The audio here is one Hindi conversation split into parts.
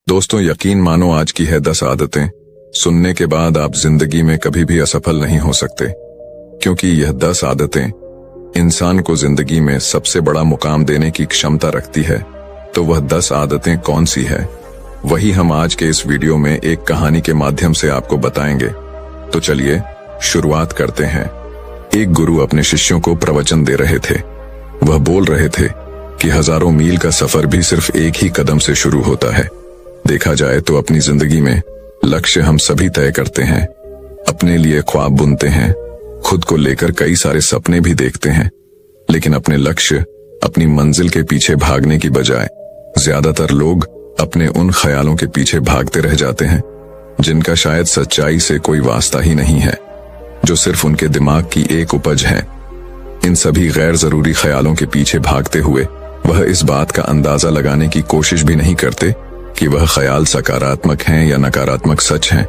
दोस्तों, यकीन मानो आज की है 10 आदतें। सुनने के बाद आप जिंदगी में कभी भी असफल नहीं हो सकते, क्योंकि यह 10 आदतें इंसान को जिंदगी में सबसे बड़ा मुकाम देने की क्षमता रखती है। तो वह 10 आदतें कौन सी है, वही हम आज के इस वीडियो में एक कहानी के माध्यम से आपको बताएंगे। तो चलिए शुरुआत करते हैं। एक गुरु अपने शिष्यों को प्रवचन दे रहे थे। वह बोल रहे थे कि हजारों मील का सफर भी सिर्फ एक ही कदम से शुरू होता है। देखा जाए तो अपनी जिंदगी में लक्ष्य हम सभी तय करते हैं, अपने लिए ख्वाब बुनते हैं, खुद को लेकर कई सारे सपने भी देखते हैं, लेकिन अपने लक्ष्य, अपनी मंजिल के पीछे भागने की बजाय ज्यादातर लोग अपने उन ख्यालों के पीछे भागते रह जाते हैं जिनका शायद सच्चाई से कोई वास्ता ही नहीं है, जो सिर्फ उनके दिमाग की एक उपज है। इन सभी गैर जरूरी ख्यालों के पीछे भागते हुए वह इस बात का अंदाजा लगाने की कोशिश भी नहीं करते कि वह ख्याल सकारात्मक हैं या नकारात्मक सच हैं,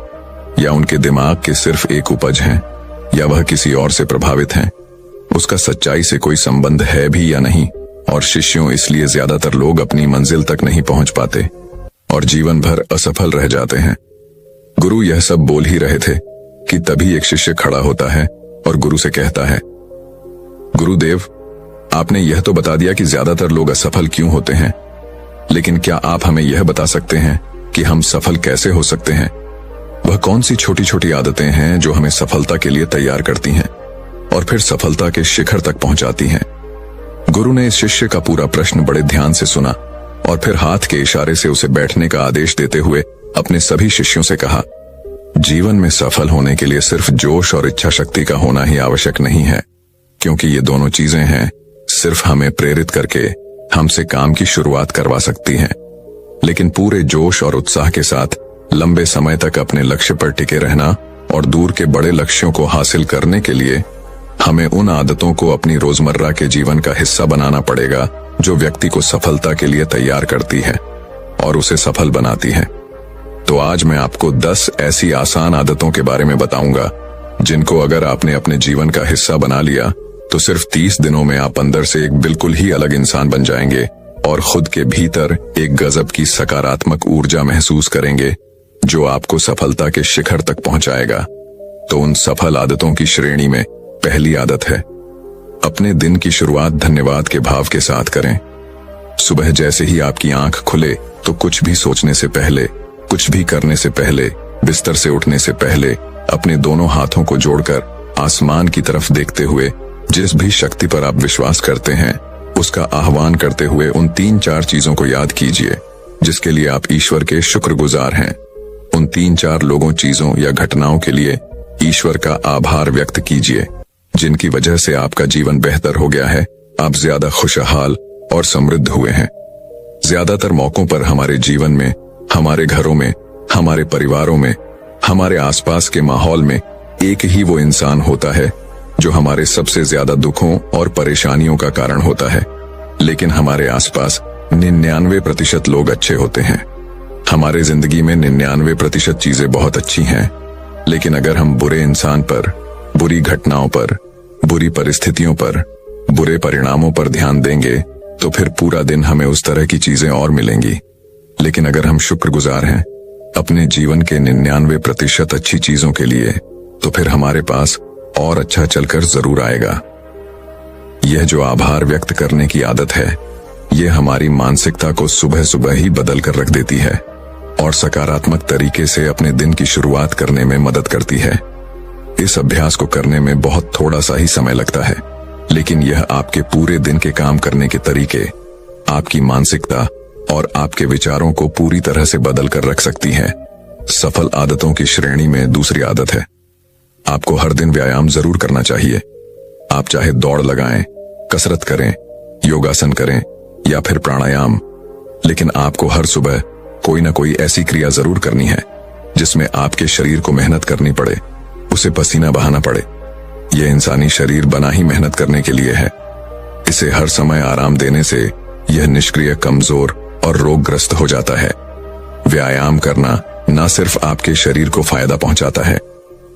या उनके दिमाग के सिर्फ एक उपज हैं, या वह किसी और से प्रभावित हैं। उसका सच्चाई से कोई संबंध है भी या नहीं। और शिष्यों, इसलिए ज्यादातर लोग अपनी मंजिल तक नहीं पहुंच पाते और जीवन भर असफल रह जाते हैं। गुरु यह सब बोल ही रहे थे कि तभी एक शिष्य खड़ा होता है और गुरु से कहता है, गुरुदेव, आपने यह तो बता दिया कि ज्यादातर लोग असफल क्यों होते हैं, लेकिन क्या आप हमें यह बता सकते हैं कि हम सफल कैसे हो सकते हैं? वह कौन सी छोटी छोटी आदतें हैं जो हमें सफलता के लिए तैयार करती हैं और फिर सफलता के शिखर तक पहुंचाती हैं? गुरु ने इस शिष्य का पूरा प्रश्न बड़े ध्यान से सुना और फिर हाथ के इशारे से उसे बैठने का आदेश देते हुए अपने सभी शिष्यों से कहा, जीवन में सफल होने के लिए सिर्फ जोश और इच्छा शक्ति का होना ही आवश्यक नहीं है, क्योंकि ये दोनों चीजें हैं सिर्फ हमें प्रेरित करके हमसे काम की शुरुआत करवा सकती हैं। लेकिन पूरे जोश और उत्साह के साथ लंबे समय तक अपने लक्ष्य पर टिके रहना और दूर के बड़े लक्ष्यों को हासिल करने के लिए हमें उन आदतों को अपनी रोजमर्रा के जीवन का हिस्सा बनाना पड़ेगा जो व्यक्ति को सफलता के लिए तैयार करती है और उसे सफल बनाती है। तो आज मैं आपको 10 ऐसी आसान आदतों के बारे में बताऊंगा जिनको अगर आपने अपने जीवन का हिस्सा बना लिया तो सिर्फ 30 दिनों में आप अंदर से एक बिल्कुल ही अलग इंसान बन जाएंगे और खुद के भीतर एक गजब की सकारात्मक ऊर्जा महसूस करेंगे जो आपको सफलता के शिखर तक पहुंचाएगा। तो उन सफल आदतों की श्रेणी में पहली आदत है, अपने दिन की शुरुआत धन्यवाद के भाव के साथ करें। सुबह जैसे ही आपकी आंख खुले तो कुछ भी सोचने से पहले, कुछ भी करने से पहले, बिस्तर से उठने से पहले अपने दोनों हाथों को जोड़कर आसमान की तरफ देखते हुए जिस भी शक्ति पर आप विश्वास करते हैं उसका आह्वान करते हुए उन 3-4 चीजों को याद कीजिए जिसके लिए आप ईश्वर के शुक्रगुजार हैं। उन 3-4 लोगों, चीजों या घटनाओं के लिए ईश्वर का आभार व्यक्त कीजिए जिनकी वजह से आपका जीवन बेहतर हो गया है, आप ज्यादा खुशहाल और समृद्ध हुए हैं। ज्यादातर मौकों पर हमारे जीवन में, हमारे घरों में, हमारे परिवारों में, हमारे आसपास के माहौल में एक ही वो इंसान होता है जो हमारे सबसे ज्यादा दुखों और परेशानियों का कारण होता है। लेकिन हमारे आसपास 99% लोग अच्छे होते हैं। हमारे जिंदगी में 99% चीजें बहुत अच्छी हैं, लेकिन अगर हम बुरे इंसान पर, बुरी घटनाओं पर, बुरी परिस्थितियों पर, बुरे परिणामों पर ध्यान देंगे तो फिर पूरा दिन हमें उस तरह की चीजें और मिलेंगी। लेकिन अगर हम शुक्रगुजार हैं अपने जीवन के 99% अच्छी चीजों के लिए, तो फिर हमारे पास और अच्छा चलकर जरूर आएगा। यह जो आभार व्यक्त करने की आदत है, यह हमारी मानसिकता को सुबह सुबह ही बदल कर रख देती है और सकारात्मक तरीके से अपने दिन की शुरुआत करने में मदद करती है। इस अभ्यास को करने में बहुत थोड़ा सा ही समय लगता है, लेकिन यह आपके पूरे दिन के काम करने के तरीके, आपकी मानसिकता और आपके विचारों को पूरी तरह से बदल कर रख सकती है। सफल आदतों की श्रेणी में दूसरी आदत है, आपको हर दिन व्यायाम जरूर करना चाहिए। आप चाहे दौड़ लगाएं, कसरत करें, योगासन करें या फिर प्राणायाम, लेकिन आपको हर सुबह कोई ना कोई ऐसी क्रिया जरूर करनी है जिसमें आपके शरीर को मेहनत करनी पड़े, उसे पसीना बहाना पड़े। यह इंसानी शरीर बना ही मेहनत करने के लिए है। इसे हर समय आराम देने से यह निष्क्रिय, कमजोर और रोगग्रस्त हो जाता है। व्यायाम करना न सिर्फ आपके शरीर को फायदा पहुंचाता है,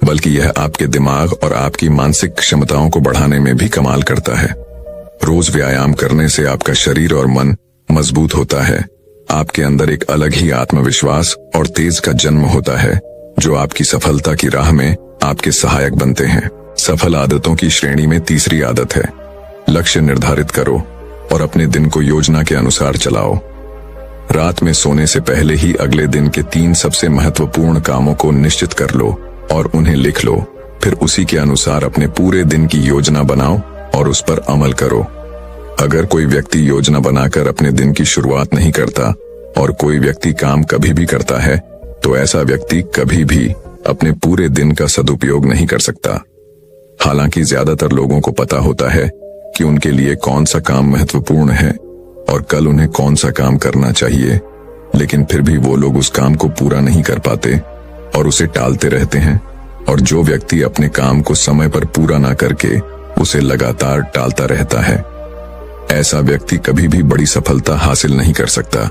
बल्कि यह आपके दिमाग और आपकी मानसिक क्षमताओं को बढ़ाने में भी कमाल करता है। रोज व्यायाम करने से आपका शरीर और मन मजबूत होता है आपके अंदर एक अलग ही आत्मविश्वास और तेज का जन्म होता है जो आपकी सफलता की राह में आपके सहायक बनते हैं। सफल आदतों की श्रेणी में तीसरी आदत है, लक्ष्य निर्धारित करो और अपने दिन को योजना के अनुसार चलाओ। रात में सोने से पहले ही अगले दिन के 3 सबसे महत्वपूर्ण कामों को निश्चित कर लो और उन्हें लिख लो। फिर उसी के अनुसार अपने पूरे दिन की योजना बनाओ और उस पर अमल करो। अगर कोई व्यक्ति योजना बनाकर अपने दिन की शुरुआत नहीं करता और कोई व्यक्ति काम कभी भी करता है, तो ऐसा व्यक्ति कभी भी अपने पूरे दिन का सदुपयोग नहीं कर सकता। हालांकि ज्यादातर लोगों को पता होता है कि उनके लिए कौन सा काम महत्वपूर्ण है और कल उन्हें कौन सा काम करना चाहिए, लेकिन फिर भी वो लोग उस काम को पूरा नहीं कर पाते और उसे टालते रहते हैं। और जो व्यक्ति अपने काम को समय पर पूरा ना करके उसे लगातार टालता रहता है, ऐसा व्यक्ति कभी भी बड़ी सफलता हासिल नहीं कर सकता।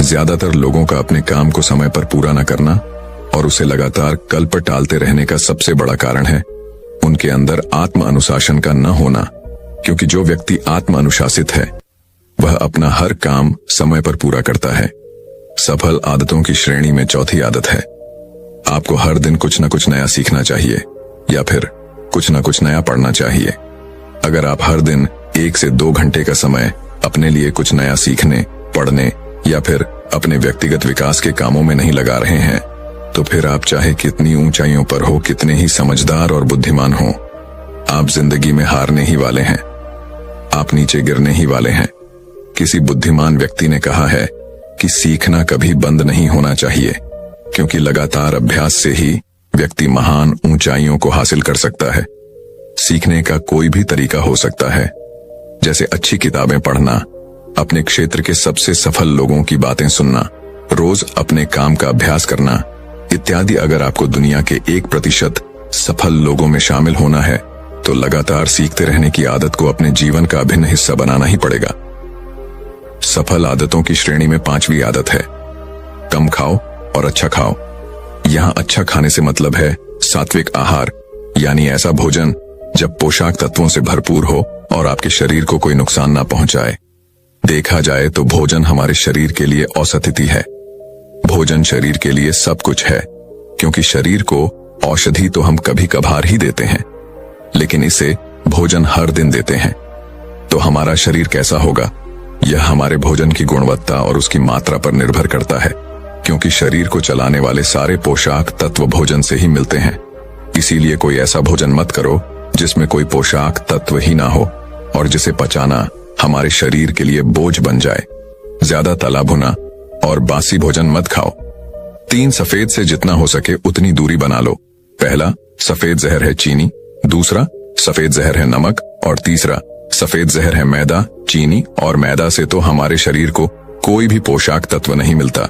ज्यादातर लोगों का अपने काम को समय पर पूरा न करना और उसे लगातार कल पर टालते रहने का सबसे बड़ा कारण है उनके अंदर आत्म अनुशासन का न होना। क्योंकि जो व्यक्ति आत्म अनुशासित है वह अपना हर काम समय पर पूरा करता है। सफल आदतों की श्रेणी में चौथी आदत है, आपको हर दिन कुछ न कुछ नया सीखना चाहिए या फिर कुछ न कुछ नया पढ़ना चाहिए। अगर आप हर दिन 1 से 2 घंटे का समय अपने लिए कुछ नया सीखने, पढ़ने या फिर अपने व्यक्तिगत विकास के कामों में नहीं लगा रहे हैं, तो फिर आप चाहे कितनी ऊंचाइयों पर हो, कितने ही समझदार और बुद्धिमान हो, आप जिंदगी में हारने ही वाले हैं। आप नीचे गिरने ही वाले हैं। किसी बुद्धिमान व्यक्ति ने कहा है कि सीखना कभी बंद नहीं होना चाहिए, क्योंकि लगातार अभ्यास से ही व्यक्ति महान ऊंचाइयों को हासिल कर सकता है। सीखने का कोई भी तरीका हो सकता है, जैसे अच्छी किताबें पढ़ना, अपने क्षेत्र के सबसे सफल लोगों की बातें सुनना, रोज अपने काम का अभ्यास करना इत्यादि। अगर आपको दुनिया के 1% सफल लोगों में शामिल होना है, तो लगातार सीखते रहने की आदत को अपने जीवन का अभिन्न हिस्सा बनाना ही पड़ेगा। सफल आदतों की श्रेणी में 5वीं आदत है, कम खाओ और अच्छा खाओ। यहाँ अच्छा खाने से मतलब है सात्विक आहार, यानी ऐसा भोजन जब पोषक तत्वों से भरपूर हो और आपके शरीर को कोई नुकसान ना पहुंचाए। देखा जाए तो भोजन हमारे शरीर के लिए औषधि है। भोजन शरीर के लिए सब कुछ है, क्योंकि शरीर को औषधि तो हम कभी कभार ही देते हैं, लेकिन इसे भोजन हर दिन देते हैं। तो हमारा शरीर कैसा होगा, यह हमारे भोजन की गुणवत्ता और उसकी मात्रा पर निर्भर करता है, क्योंकि शरीर को चलाने वाले सारे पोषक तत्व भोजन से ही मिलते हैं। इसीलिए कोई ऐसा भोजन मत करो जिसमें कोई पोषक तत्व ही ना हो और जिसे पचाना हमारे शरीर के लिए बोझ बन जाए। ज्यादा तला भुना और बासी भोजन मत खाओ। 3 सफेद से जितना हो सके उतनी दूरी बना लो। पहला सफेद जहर है चीनी, दूसरा सफेद जहर है नमक और तीसरा सफेद जहर है मैदा। चीनी और मैदा से तो हमारे शरीर को कोई भी पोषक तत्व नहीं मिलता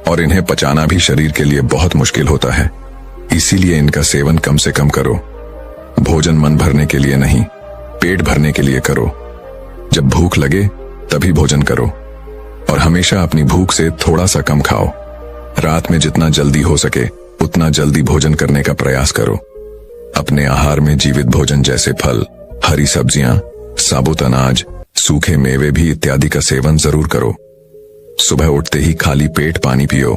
और इन्हें पचाना भी शरीर के लिए बहुत मुश्किल होता है। इसीलिए इनका सेवन कम से कम करो। भोजन मन भरने के लिए नहीं, पेट भरने के लिए करो। जब भूख लगे तभी भोजन करो और हमेशा अपनी भूख से थोड़ा सा कम खाओ। रात में जितना जल्दी हो सके उतना जल्दी भोजन करने का प्रयास करो। अपने आहार में जीवित भोजन जैसे फल, हरी सब्जियां, साबुत अनाज, सूखे मेवे भी इत्यादि का सेवन जरूर करो। सुबह उठते ही खाली पेट पानी पियो।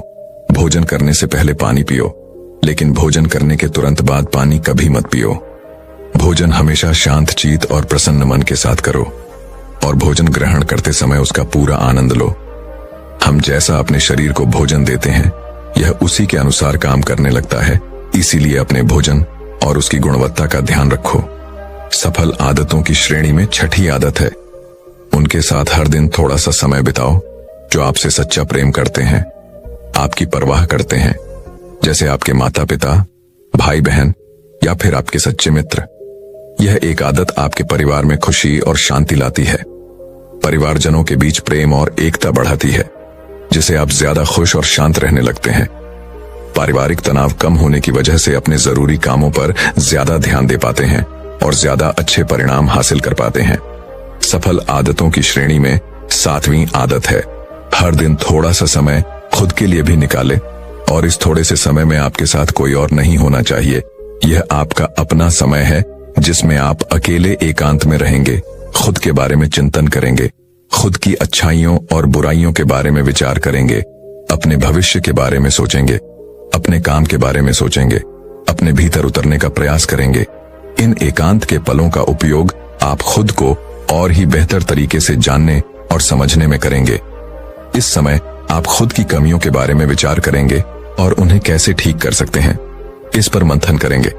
भोजन करने से पहले पानी पियो, लेकिन भोजन करने के तुरंत बाद पानी कभी मत पियो। भोजन हमेशा शांत चित्त और प्रसन्न मन के साथ करो और भोजन ग्रहण करते समय उसका पूरा आनंद लो। हम जैसा अपने शरीर को भोजन देते हैं, यह उसी के अनुसार काम करने लगता है। इसीलिए अपने भोजन और उसकी गुणवत्ता का ध्यान रखो। सफल आदतों की श्रेणी में 6ठी आदत है, उनके साथ हर दिन थोड़ा सा समय बिताओ जो आपसे सच्चा प्रेम करते हैं, आपकी परवाह करते हैं, जैसे आपके माता पिता, भाई बहन या फिर आपके सच्चे मित्र। यह एक आदत आपके परिवार में खुशी और शांति लाती है। परिवारजनों के बीच प्रेम और एकता बढ़ाती है, जिससे आप ज्यादा खुश और शांत रहने लगते हैं। पारिवारिक तनाव कम होने की वजह से अपने जरूरी कामों पर ज्यादा ध्यान दे पाते हैं और ज्यादा अच्छे परिणाम हासिल कर पाते हैं। सफल आदतों की श्रेणी में 7वीं आदत है, हर दिन थोड़ा सा समय खुद के लिए भी निकाले और इस थोड़े से समय में आपके साथ कोई और नहीं होना चाहिए। यह आपका अपना समय है जिसमें आप अकेले एकांत में रहेंगे, खुद के बारे में चिंतन करेंगे, खुद की अच्छाइयों और बुराइयों के बारे में विचार करेंगे, अपने भविष्य के बारे में सोचेंगे, अपने काम के बारे में सोचेंगे, अपने भीतर उतरने का प्रयास करेंगे। इन एकांत के पलों का उपयोग आप खुद को और ही बेहतर तरीके से जानने और समझने में करेंगे। इस समय आप खुद की कमियों के बारे में विचार करेंगे और उन्हें कैसे ठीक कर सकते हैं, इस पर मंथन करेंगे।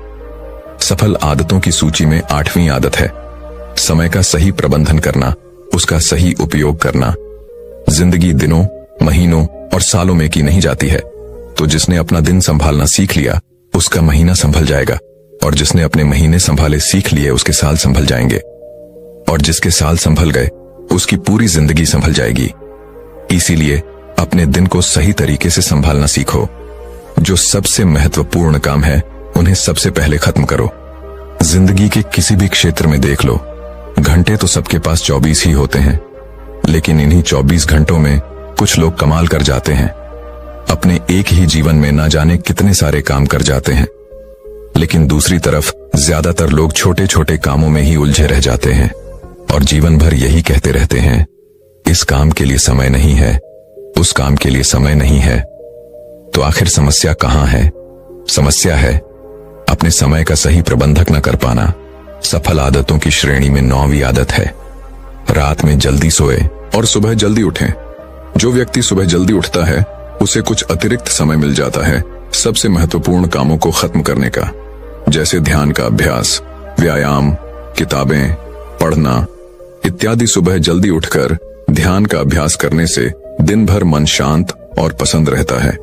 सफल आदतों की सूची में 8वीं आदत है समय का सही प्रबंधन करना, उसका सही उपयोग करना। जिंदगी दिनों, महीनों और सालों में की नहीं जाती है, तो जिसने अपना दिन संभालना सीख लिया उसका महीना संभल जाएगा, और जिसने अपने महीने संभाले सीख लिए उसके साल संभल जाएंगे, और जिसके साल संभल गए उसकी पूरी जिंदगी संभल जाएगी। इसीलिए अपने दिन को सही तरीके से संभालना सीखो। जो सबसे महत्वपूर्ण काम है उन्हें सबसे पहले खत्म करो। जिंदगी के किसी भी क्षेत्र में देख लो, घंटे तो सबके पास 24 ही होते हैं, लेकिन इन्हीं 24 घंटों में कुछ लोग कमाल कर जाते हैं। अपने एक ही जीवन में ना जाने कितने सारे काम कर जाते हैं, लेकिन दूसरी तरफ ज्यादातर लोग छोटे छोटे कामों में ही उलझे रह जाते हैं और जीवन भर यही कहते रहते हैं, इस काम के लिए समय नहीं है, उस काम के लिए समय नहीं है। तो आखिर समस्या कहां है? समस्या है अपने समय का सही प्रबंधक न कर पाना। सफल आदतों की श्रेणी में 9वीं आदत है रात में जल्दी सोए और सुबह जल्दी उठें। जो व्यक्ति सुबह जल्दी उठता है उसे कुछ अतिरिक्त समय मिल जाता है सबसे महत्वपूर्ण कामों को खत्म करने का, जैसे ध्यान का अभ्यास, व्यायाम, किताबें पढ़ना इत्यादि। सुबह जल्दी उठकर ध्यान का अभ्यास करने से दिन भर मन शांत और पसंद रहता है।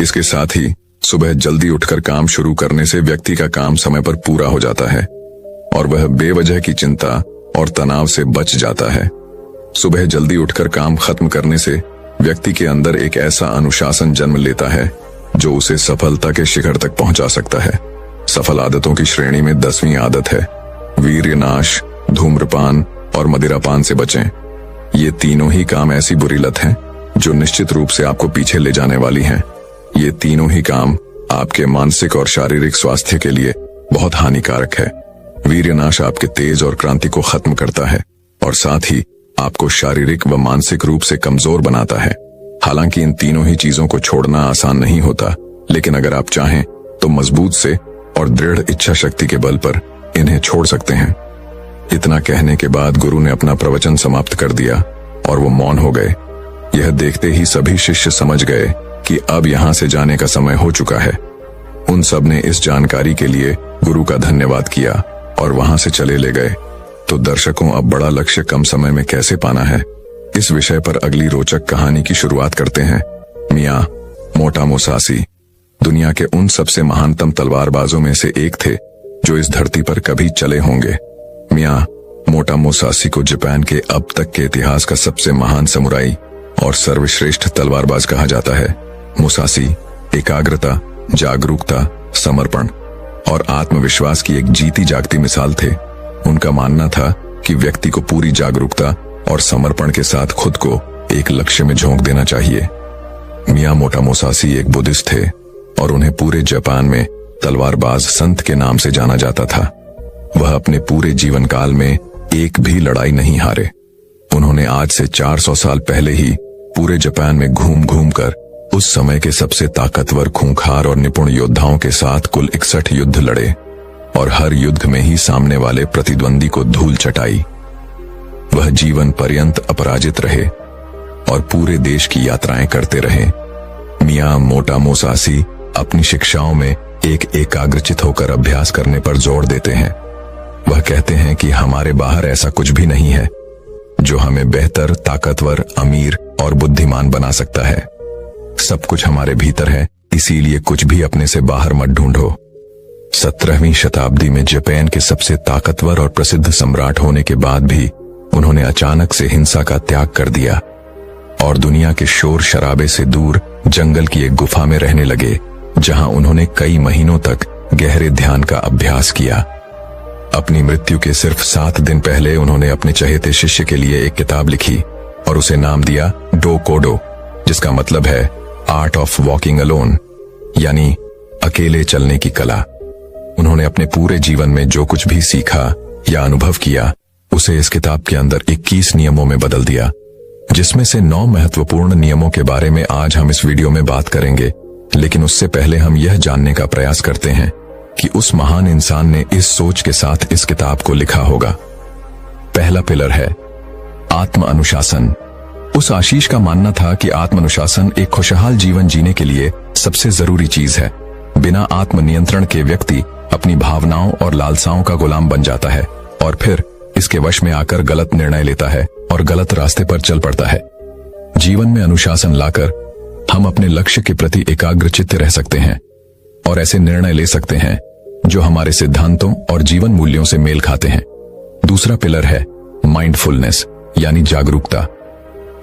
इसके साथ ही सुबह जल्दी उठकर काम शुरू करने से व्यक्ति का काम समय पर पूरा हो जाता है और वह बेवजह की चिंता और तनाव से बच जाता है। सुबह जल्दी उठकर काम खत्म करने से व्यक्ति के अंदर एक ऐसा अनुशासन जन्म लेता है जो उसे सफलता के शिखर तक पहुंचा सकता है। सफल आदतों की श्रेणी में 10वीं आदत है वीर्यनाश, धूम्रपान और मदिरापान से बचें। ये तीनों ही काम ऐसी बुरी लत हैं जो निश्चित रूप से आपको पीछे ले जाने वाली हैं। ये तीनों ही काम आपके मानसिक और शारीरिक स्वास्थ्य के लिए बहुत हानिकारक है। वीर्यनाश आपके तेज और क्रांति को खत्म करता है और साथ ही आपको शारीरिक व मानसिक रूप से कमजोर बनाता है। हालांकि इन तीनों ही चीजों को छोड़ना आसान नहीं होता, लेकिन अगर आप चाहें तो मजबूत से और दृढ़ इच्छा शक्ति के बल पर इन्हें छोड़ सकते हैं। इतना कहने के बाद गुरु ने अपना प्रवचन समाप्त कर दिया और वो मौन हो गए। यह देखते ही सभी शिष्य समझ गए कि अब यहाँ से जाने का समय हो चुका है। उन सब ने इस जानकारी के लिए गुरु का धन्यवाद किया और वहां से चले ले गए। तो दर्शकों, अब बड़ा लक्ष्य कम समय में कैसे पाना है, इस विषय पर अगली रोचक कहानी की शुरुआत करते हैं। मियां मोटा मुसासी दुनिया के उन सबसे महानतम तलवारबाजों में से एक थे जो इस धरती पर कभी चले होंगे। मियां मोटा मुसासी को जापान के अब तक के इतिहास का सबसे महान समुराई और सर्वश्रेष्ठ तलवारबाज कहा जाता है। मुसासी एकाग्रता, जागरूकता, समर्पण और आत्मविश्वास की एक जीती जागती मिसाल थे। उनका मानना था कि व्यक्ति को पूरी जागरूकता और समर्पण के साथ खुद को एक लक्ष्य में झोंक देना चाहिए। मियां मोटा मुसासी एक बुद्धिस्ट थे और उन्हें पूरे जापान में तलवारबाज संत के नाम से जाना जाता था। वह अपने पूरे जीवन काल में एक भी लड़ाई नहीं हारे। उन्होंने आज से 400 साल पहले ही पूरे जापान में घूम घूम कर उस समय के सबसे ताकतवर, खूंखार और निपुण योद्धाओं के साथ कुल 61 युद्ध लड़े और हर युद्ध में ही सामने वाले प्रतिद्वंदी को धूल चटाई। वह जीवन पर्यंत अपराजित रहे और पूरे देश की यात्राएं करते रहे। मियां मोटा मुसासी अपनी शिक्षाओं में एक एकाग्रचित होकर अभ्यास करने पर जोर देते हैं। वह कहते हैं कि हमारे बाहर ऐसा कुछ भी नहीं है जो हमें बेहतर, ताकतवर, अमीर और बुद्धिमान बना सकता है। सब कुछ हमारे भीतर है, इसीलिए कुछ भी अपने से बाहर मत ढूंढो। 17वीं शताब्दी में जापान के सबसे ताकतवर और प्रसिद्ध सम्राट होने के बाद भी उन्होंने अचानक से हिंसा का त्याग कर दिया और दुनिया के शोर शराबे से दूर जंगल की एक गुफा में रहने लगे, जहां उन्होंने कई महीनों तक गहरे ध्यान का अभ्यास किया। अपनी मृत्यु के सिर्फ 7 दिन पहले उन्होंने अपने चहेते शिष्य के लिए एक किताब लिखी और उसे नाम दिया डो कोडो, जिसका मतलब है आर्ट ऑफ वॉकिंग अलोन, यानी अकेले चलने की कला। उन्होंने अपने पूरे जीवन में जो कुछ भी सीखा या अनुभव किया उसे इस किताब के अंदर 21 नियमों में बदल दिया जिसमें से 9 महत्वपूर्ण नियमों के बारे में आज हम इस वीडियो में बात करेंगे। लेकिन उससे पहले हम यह जानने का प्रयास करते हैं कि उस महान इंसान ने इस सोच के साथ इस किताब को लिखा होगा। पहला पिलर है आत्म अनुशासन। उस आशीष का मानना था कि आत्म अनुशासन एक खुशहाल जीवन जीने के लिए सबसे जरूरी चीज है। बिना आत्म नियंत्रण के व्यक्ति अपनी भावनाओं और लालसाओं का गुलाम बन जाता है और फिर इसके वश में आकर गलत निर्णय लेता है और गलत रास्ते पर चल पड़ता है। जीवन में अनुशासन लाकर हम अपने लक्ष्य के प्रति एकाग्रचित्त रह सकते हैं और ऐसे निर्णय ले सकते हैं जो हमारे सिद्धांतों और जीवन मूल्यों से मेल खाते हैं। दूसरा पिलर है माइंडफुलनेस यानी जागरूकता।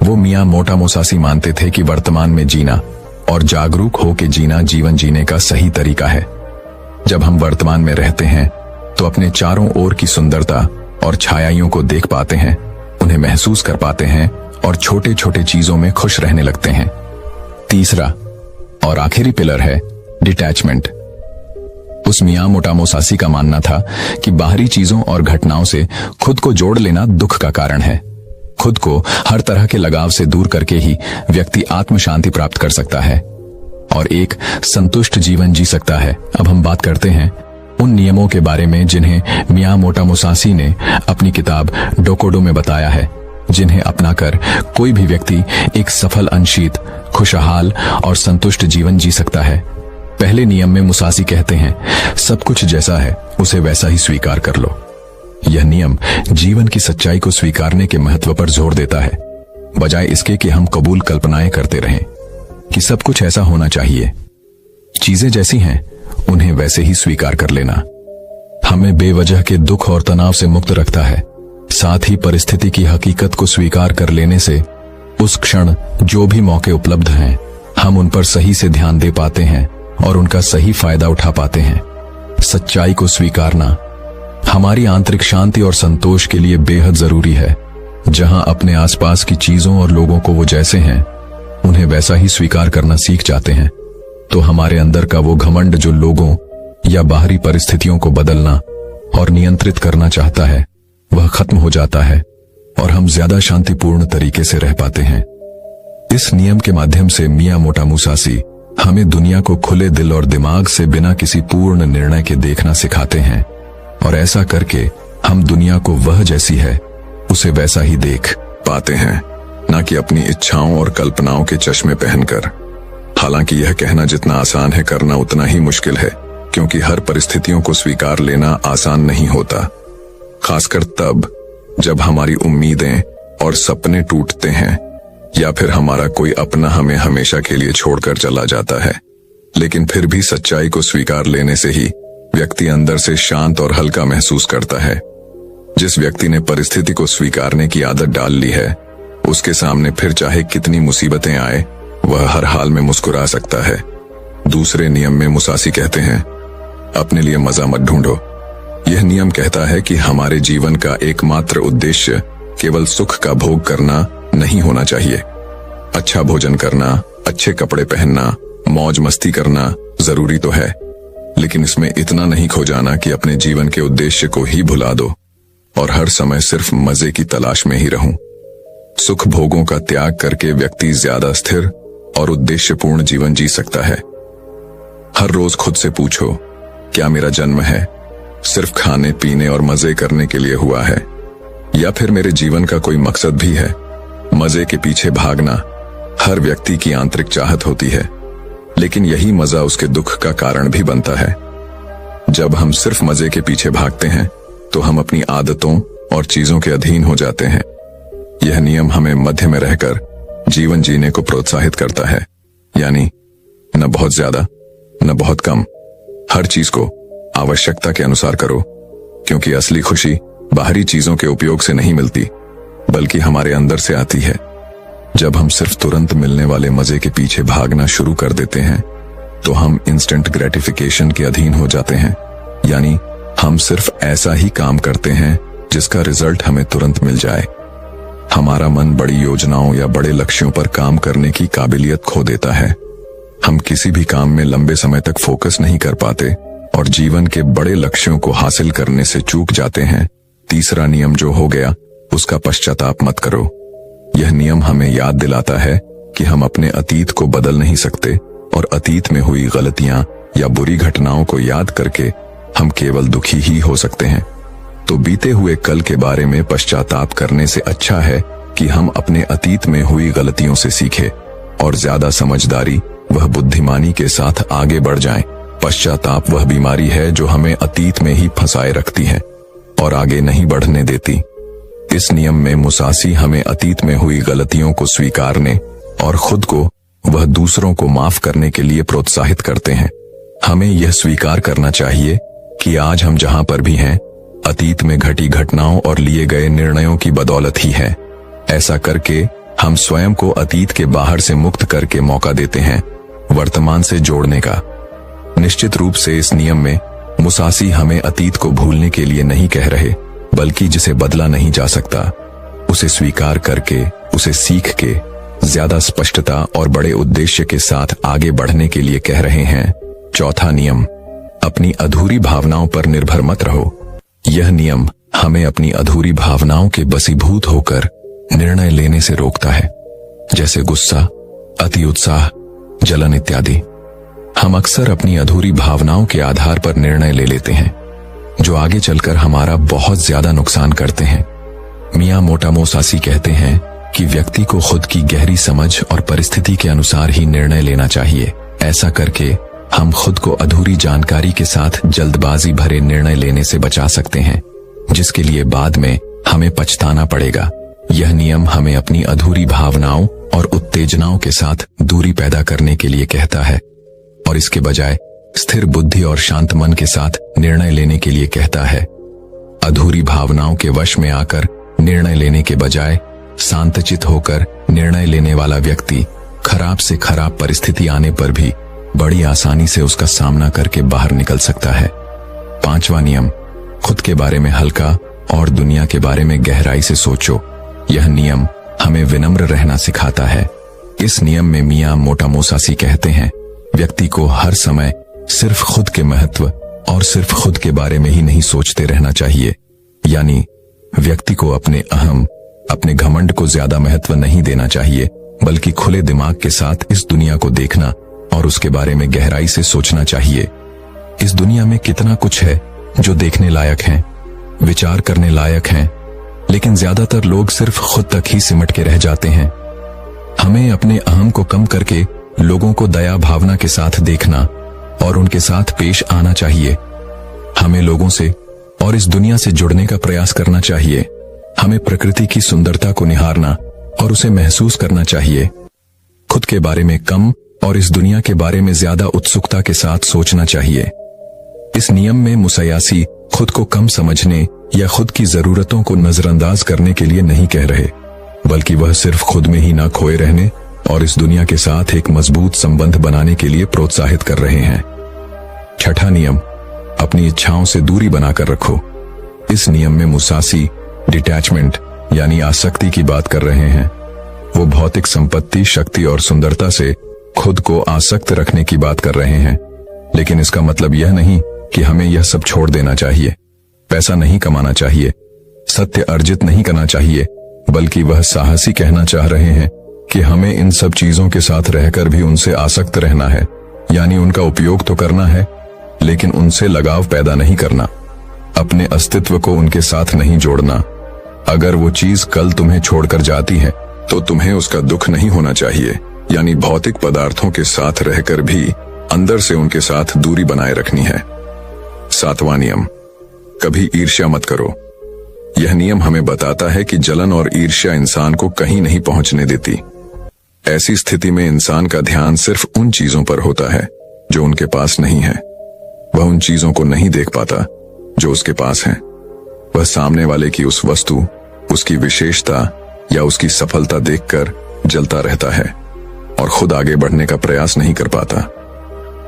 वो मियां मोटा मोसासी मानते थे कि वर्तमान में जीना और जागरूक होकर जीना जीवन जीने का सही तरीका है। जब हम वर्तमान में रहते हैं तो अपने चारों ओर की सुंदरता और छायाइयों को देख पाते हैं, उन्हें महसूस कर पाते हैं और छोटे छोटे चीजों में खुश रहने लगते हैं। तीसरा और आखिरी पिलर है डिटैचमेंट। उस मियां मोटा मोसासी का मानना था कि बाहरी चीजों और घटनाओं से खुद को जोड़ लेना दुख का कारण है। खुद को हर तरह के लगाव से दूर करके ही व्यक्ति आत्म शांति प्राप्त कर सकता है और एक संतुष्ट जीवन जी सकता है। अब हम बात करते हैं उन नियमों के बारे में जिन्हें मियां मोटा मोसासी ने अपनी किताब डोकोडो में बताया है, जिन्हें अपनाकर कोई भी व्यक्ति एक सफल, अनशीत, खुशहाल और संतुष्ट जीवन जी सकता है। पहले नियम में मुसासी कहते हैं, सब कुछ जैसा है उसे वैसा ही स्वीकार कर लो। यह नियम जीवन की सच्चाई को स्वीकारने के महत्व पर जोर देता है, बजाय इसके कि हम कबूल कल्पनाएं करते रहें कि सब कुछ ऐसा होना चाहिए। चीजें जैसी हैं उन्हें वैसे ही स्वीकार कर लेना हमें बेवजह के दुख और तनाव से मुक्त रखता है। साथ ही परिस्थिति की हकीकत को स्वीकार कर लेने से उस क्षण जो भी मौके उपलब्ध हैं, हम उन पर सही से ध्यान दे पाते हैं और उनका सही फायदा उठा पाते हैं। सच्चाई को स्वीकारना हमारी आंतरिक शांति और संतोष के लिए बेहद जरूरी है। जहां अपने आसपास की चीजों और लोगों को वो जैसे हैं उन्हें वैसा ही स्वीकार करना सीख जाते हैं, तो हमारे अंदर का वो घमंड जो लोगों या बाहरी परिस्थितियों को बदलना और नियंत्रित करना चाहता है, वह खत्म हो जाता है और हम ज्यादा शांतिपूर्ण तरीके से रह पाते हैं। इस नियम के माध्यम से मियां मोटा मोसासी हमें दुनिया को खुले दिल और दिमाग से बिना किसी पूर्ण निर्णय के देखना सिखाते हैं और ऐसा करके हम दुनिया को वह जैसी है उसे वैसा ही देख पाते हैं, न कि अपनी इच्छाओं और कल्पनाओं के चश्मे पहनकर। हालांकि यह कहना जितना आसान है करना उतना ही मुश्किल है, क्योंकि हर परिस्थितियों को स्वीकार लेना आसान नहीं होता, खासकर तब जब हमारी उम्मीदें और सपने टूटते हैं या फिर हमारा कोई अपना हमें हमेशा के लिए छोड़कर चला जाता है। लेकिन फिर भी सच्चाई को स्वीकार लेने से ही व्यक्ति अंदर से शांत और हल्का महसूस करता है। जिस व्यक्ति ने परिस्थिति को स्वीकारने की आदत डाल ली है, उसके सामने फिर चाहे कितनी मुसीबतें आए, वह हर हाल में मुस्कुरा सकता है। दूसरे नियम में मुसासी कहते हैं, अपने लिए मजा मत ढूंढो। यह नियम कहता है कि हमारे जीवन का एकमात्र उद्देश्य केवल सुख का भोग करना नहीं होना चाहिए। अच्छा भोजन करना, अच्छे कपड़े पहनना, मौज मस्ती करना जरूरी तो है, लेकिन इसमें इतना नहीं खो जाना कि अपने जीवन के उद्देश्य को ही भुला दो और हर समय सिर्फ मजे की तलाश में ही रहूं। सुख भोगों का त्याग करके व्यक्ति ज्यादा स्थिर और उद्देश्यपूर्ण जीवन जी सकता है। हर रोज खुद से पूछो, क्या मेरा जन्म है सिर्फ खाने पीने और मजे करने के लिए हुआ है, या फिर मेरे जीवन का कोई मकसद भी है? मजे के पीछे भागना हर व्यक्ति की आंतरिक चाहत होती है, लेकिन यही मजा उसके दुख का कारण भी बनता है। जब हम सिर्फ मजे के पीछे भागते हैं तो हम अपनी आदतों और चीजों के अधीन हो जाते हैं। यह नियम हमें मध्य में रहकर जीवन जीने को प्रोत्साहित करता है, यानी न बहुत ज्यादा न बहुत कम। हर चीज को आवश्यकता के अनुसार करो, क्योंकि असली खुशी बाहरी चीजों के उपयोग से नहीं मिलती, बल्कि हमारे अंदर से आती है। जब हम सिर्फ तुरंत मिलने वाले मजे के पीछे भागना शुरू कर देते हैं तो हम इंस्टेंट ग्रेटिफिकेशन के अधीन हो जाते हैं, यानी हम सिर्फ ऐसा ही काम करते हैं जिसका रिजल्ट हमें तुरंत मिल जाए। हमारा मन बड़ी योजनाओं या बड़े लक्ष्यों पर काम करने की काबिलियत खो देता है। हम किसी भी काम में लंबे समय तक फोकस नहीं कर पाते और जीवन के बड़े लक्ष्यों को हासिल करने से चूक जाते हैं। तीसरा नियम जो हो गया, उसका पश्चाताप मत करो। यह नियम हमें याद दिलाता है कि हम अपने अतीत को बदल नहीं सकते और अतीत में हुई गलतियां या बुरी घटनाओं को याद करके हम केवल दुखी ही हो सकते हैं। तो बीते हुए कल के बारे में पश्चाताप करने से अच्छा है कि हम अपने अतीत में हुई गलतियों से सीखें और ज्यादा समझदारी वह बुद्धिमानी के साथ आगे बढ़ जाएं। पश्चाताप वह बीमारी है जो हमें अतीत में ही फंसाए रखती है और आगे नहीं बढ़ने देती। इस नियम में मुसासी हमें अतीत में हुई गलतियों को स्वीकारने और खुद को वह दूसरों को माफ करने के लिए प्रोत्साहित करते हैं। हमें यह स्वीकार करना चाहिए कि आज हम जहां पर भी हैं, अतीत में घटी घटनाओं और लिए गए निर्णयों की बदौलत ही है। ऐसा करके हम स्वयं को अतीत के बाहर से मुक्त करके मौका देते हैं वर्तमान से जोड़ने का। निश्चित रूप से इस नियम में मुसासी हमें अतीत को भूलने के लिए नहीं कह रहे, बल्कि जिसे बदला नहीं जा सकता उसे स्वीकार करके, उसे सीख के ज्यादा स्पष्टता और बड़े उद्देश्य के साथ आगे बढ़ने के लिए कह रहे हैं। चौथा नियम, अपनी अधूरी भावनाओं पर निर्भर मत रहो। यह नियम हमें अपनी अधूरी भावनाओं के बसीभूत होकर निर्णय लेने से रोकता है, जैसे गुस्सा, अति उत्साह, जलन इत्यादि। हम अक्सर अपनी अधूरी भावनाओं के आधार पर निर्णय ले लेते हैं जो आगे चलकर हमारा बहुत ज्यादा नुकसान करते हैं। मियां मोटा मोसासी कहते हैं कि व्यक्ति को खुद की गहरी समझ और परिस्थिति के अनुसार ही निर्णय लेना चाहिए। ऐसा करके हम खुद को अधूरी जानकारी के साथ जल्दबाजी भरे निर्णय लेने से बचा सकते हैं, जिसके लिए बाद में हमें पछताना पड़ेगा। यह नियम हमें अपनी अधूरी भावनाओं और उत्तेजनाओं के साथ दूरी पैदा करने के लिए कहता है और इसके बजाय स्थिर बुद्धि और शांत मन के साथ निर्णय लेने के लिए कहता है। अधूरी भावनाओं के वश में आकर निर्णय लेने के बजाय शांतचित होकर निर्णय लेने वाला व्यक्ति खराब से खराब परिस्थिति आने पर भी बड़ी आसानी से उसका सामना करके बाहर निकल सकता है। पांचवा नियम, खुद के बारे में हल्का और दुनिया के बारे में गहराई से सोचो। यह नियम हमें विनम्र रहना सिखाता है। इस नियम में मियां मोटा मोसासी कहते हैं, व्यक्ति को हर समय सिर्फ खुद के महत्व और सिर्फ खुद के बारे में ही नहीं सोचते रहना चाहिए। यानी व्यक्ति को अपने अहम, अपने घमंड को ज्यादा महत्व नहीं देना चाहिए, बल्कि खुले दिमाग के साथ इस दुनिया को देखना और उसके बारे में गहराई से सोचना चाहिए। इस दुनिया में कितना कुछ है जो देखने लायक है, विचार करने लायक है, लेकिन ज्यादातर लोग सिर्फ खुद तक ही सिमट के रह जाते हैं। हमें अपने अहम को कम करके लोगों को दया भावना के साथ देखना और उनके साथ पेश आना चाहिए। हमें लोगों से और इस दुनिया से जुड़ने का प्रयास करना चाहिए। हमें प्रकृति की सुंदरता को निहारना और उसे महसूस करना चाहिए। खुद के बारे में कम और इस दुनिया के बारे में ज्यादा उत्सुकता के साथ सोचना चाहिए। इस नियम में मुसयासी खुद को कम समझने या खुद की जरूरतों को नजरअंदाज करने के लिए नहीं कह रहे, बल्कि वह सिर्फ खुद में ही ना खोए रहने और इस दुनिया के साथ एक मजबूत संबंध बनाने के लिए प्रोत्साहित कर रहे हैं। छठा नियम, अपनी इच्छाओं से दूरी बनाकर रखो। इस नियम में मुसासी डिटैचमेंट यानी आसक्ति की बात कर रहे हैं। वो भौतिक संपत्ति, शक्ति और सुंदरता से खुद को आसक्त रखने की बात कर रहे हैं, लेकिन इसका मतलब यह नहीं कि हमें यह सब छोड़ देना चाहिए। पैसा नहीं कमाना चाहिए, सत्य अर्जित नहीं करना चाहिए, बल्कि वह साहसी कहना चाह रहे हैं कि हमें इन सब चीजों के साथ रहकर भी उनसे आसक्त रहना है। यानी उनका उपयोग तो करना है, लेकिन उनसे लगाव पैदा नहीं करना, अपने अस्तित्व को उनके साथ नहीं जोड़ना। अगर वो चीज कल तुम्हें छोड़कर जाती है तो तुम्हें उसका दुख नहीं होना चाहिए। यानी भौतिक पदार्थों के साथ रहकर भी अंदर से उनके साथ दूरी बनाए रखनी है। सातवां नियम, कभी ईर्ष्या मत करो। यह नियम हमें बताता है कि जलन और ईर्ष्या इंसान को कहीं नहीं पहुंचने देती। ऐसी स्थिति में इंसान का ध्यान सिर्फ उन चीजों पर होता है जो उनके पास नहीं है। वह उन चीजों को नहीं देख पाता जो उसके पास हैं। वह सामने वाले की उस वस्तु, उसकी विशेषता या उसकी सफलता देखकर जलता रहता है और खुद आगे बढ़ने का प्रयास नहीं कर पाता।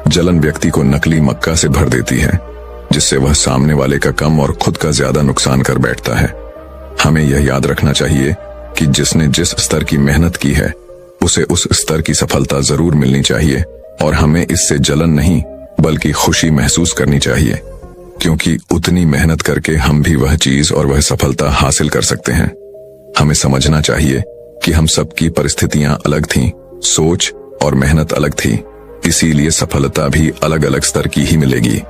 जलन व्यक्ति को नकली मक्का से भर देती है, जिससे वह सामने वाले का कम और खुद का ज्यादा नुकसान कर बैठता है। हमें यह याद रखना चाहिए कि जिसने जिस स्तर की मेहनत की है उसे उस स्तर की सफलता जरूर मिलनी चाहिए और हमें इससे जलन नहीं बल्कि खुशी महसूस करनी चाहिए, क्योंकि उतनी मेहनत करके हम भी वह चीज और वह सफलता हासिल कर सकते हैं। हमें समझना चाहिए कि हम सबकी परिस्थितियां अलग थीं, सोच और मेहनत अलग थी, इसीलिए सफलता भी अलग अलग स्तर की ही मिलेगी।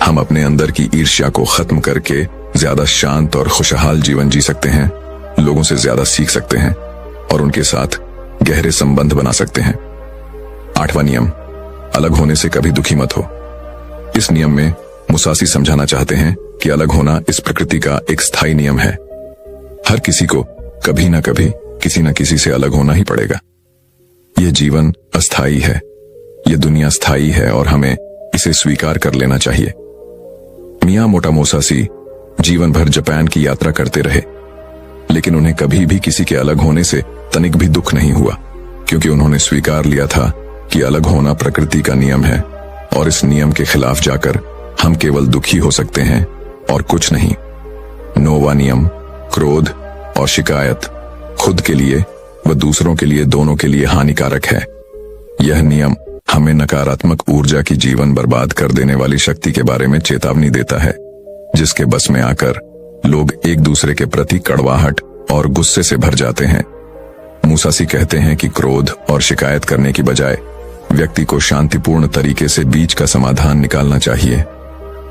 हम अपने अंदर की ईर्ष्या को खत्म करके ज्यादा शांत और खुशहाल जीवन जी सकते हैं, लोगों से ज्यादा सीख सकते हैं और उनके साथ गहरे संबंध बना सकते हैं। 8वां नियम, अलग होने से कभी दुखी मत हो। इस नियम में मुसासी समझाना चाहते हैं कि अलग होना इस प्रकृति का एक स्थायी नियम है। हर किसी को कभी ना कभी किसी न किसी से अलग होना ही पड़ेगा। यह जीवन अस्थायी है, यह दुनिया स्थायी है और हमें इसे स्वीकार कर लेना चाहिए। मियामोटो मुसाशी जीवन भर जापान की यात्रा करते रहे, लेकिन उन्हें कभी भी किसी के अलग होने से तनिक भी दुख नहीं हुआ, क्योंकि उन्होंने स्वीकार लिया था कि अलग होना प्रकृति का नियम है और इस नियम के खिलाफ जाकर हम केवल दुखी हो सकते हैं और कुछ नहीं। 9वां नियम, क्रोध और शिकायत खुद के लिए व दूसरों के लिए, दोनों के लिए हानिकारक है। यह नियम हमें नकारात्मक ऊर्जा की जीवन बर्बाद कर देने वाली शक्ति के बारे में चेतावनी देता है, जिसके बस में आकर लोग एक दूसरे के प्रति कड़वाहट और गुस्से से भर जाते हैं। मुसाशी कहते हैं कि क्रोध और शिकायत करने की बजाय व्यक्ति को शांतिपूर्ण तरीके से बीच का समाधान निकालना चाहिए।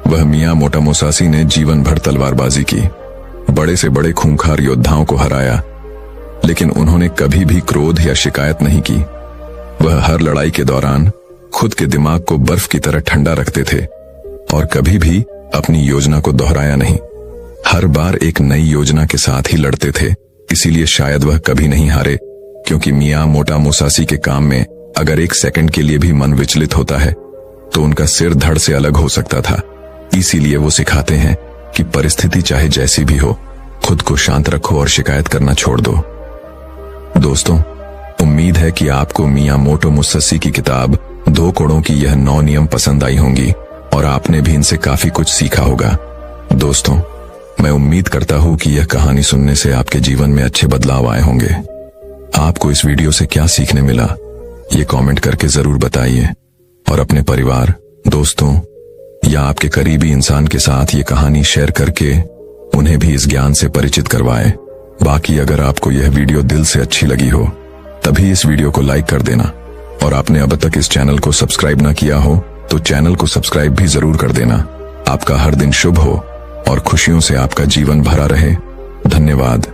वह मियामोटो मुसाशी ने जीवन भर तलवारबाजी की, बड़े से बड़े खूंखार योद्धाओं को हराया, लेकिन उन्होंने कभी भी क्रोध या शिकायत नहीं की। वह हर लड़ाई के दौरान खुद के दिमाग को बर्फ की तरह ठंडा रखते थे और कभी भी अपनी योजना को दोहराया नहीं। हर बार एक नई योजना के साथ ही लड़ते थे, इसीलिए शायद वह कभी नहीं हारे, क्योंकि मियामोटो मुसाशी के काम में अगर एक सेकंड के लिए भी मन विचलित होता है तो उनका सिर धड़ से अलग हो सकता था। इसीलिए वो सिखाते हैं कि परिस्थिति चाहे जैसी भी हो, खुद को शांत रखो और शिकायत करना छोड़ दो। दोस्तों, उम्मीद है कि आपको मियामोटो मुसाशी की किताब 2 कोड़ों की यह 9 नियम पसंद आई होंगी और आपने भी इनसे काफी कुछ सीखा होगा। दोस्तों, मैं उम्मीद करता हूं कि यह कहानी सुनने से आपके जीवन में अच्छे बदलाव आए होंगे। आपको इस वीडियो से क्या सीखने मिला, ये कमेंट करके जरूर बताइए और अपने परिवार, दोस्तों या आपके करीबी इंसान के साथ ये कहानी शेयर करके उन्हें भी इस ज्ञान से परिचित करवाएं। बाकी अगर आपको यह वीडियो दिल से अच्छी लगी हो तभी इस वीडियो को लाइक कर देना और आपने अब तक इस चैनल को सब्सक्राइब ना किया हो तो चैनल को सब्सक्राइब भी जरूर कर देना। आपका हर दिन शुभ हो और खुशियों से आपका जीवन भरा रहे। धन्यवाद।